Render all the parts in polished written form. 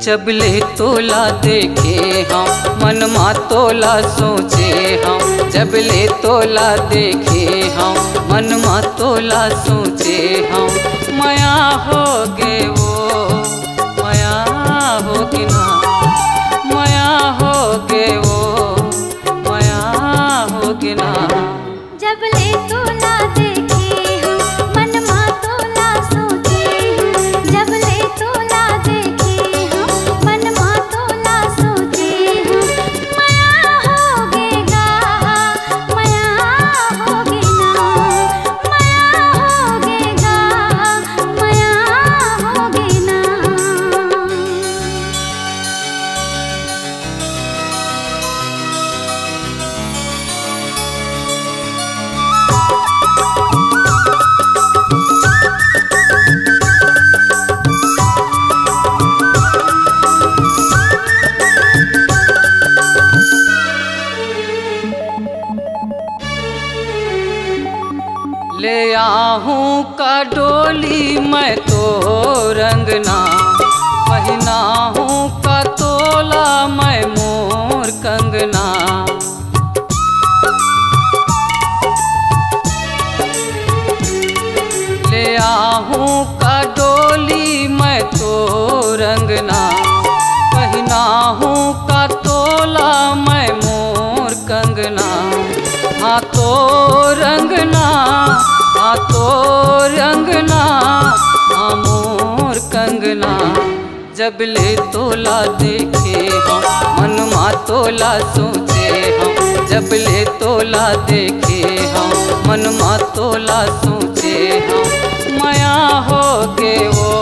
जबले तोला देखे हम मनमा तोला सोचे हम। जबले तोला देखे हम मनमा तोला सोचे हम। माया हो गे वो माया हो गे ना माया हो गे वो माया हो गे ना। जबले तोला देखे हम मनमा तोला सोचे हम। जबले तोला देखे हम मनमा तोला सोचे हम। माया होगेगा माया होगेना माया होगेगा माया होगेना। ले आहूं का डोली मैं तो रंगना। पहना हूँ का तोला मैं मोर कंगना। ले आहूं का डोली मैं तो रंगना। पहना हूँ का तोला मैं मोर कंगना। हाँ तो रंगना हाँ तो रंगना हाँ मोर कंगना। जबले तोला देखे हम मनमा तोला सोचे हम। जबले तोला देखे हम मनमा तोला सोचे हम। माया हो गे वो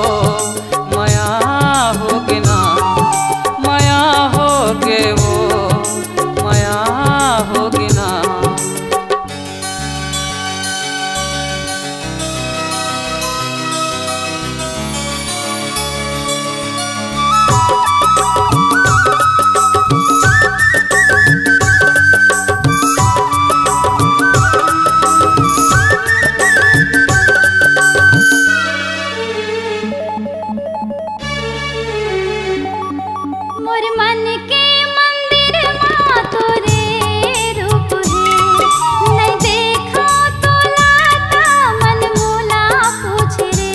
माया हो गे ना माया हो गे वो माया हो गे ना। मोर मन के मंदिर माँ तोरे रूप है। नहीं देखा तो लाता मन मोला पूछ रे।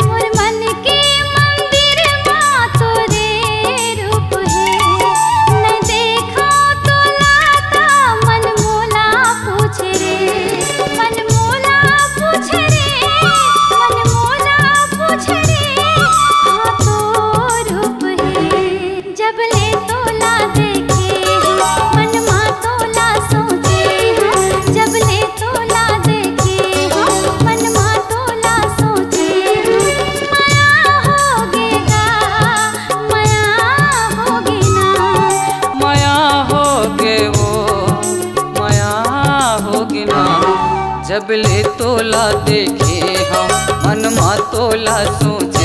मोर मन के मंदिर माँ तोरे रूप है। नहीं देखा तो लाता मन मोला पूछ रे। मन मोला पूछ रे मन मोला पूछ रे। हाँ तो रूप है। जबले तोला देखे हम मनमा तोला सोचे हम। जबले तोला देखे हम मनमा तोला सोचे हम। माया होगेगा माया होगेना माया हो गे वो माया हो गे ना। जबले तोला देखे हम मनमा तोला सोचे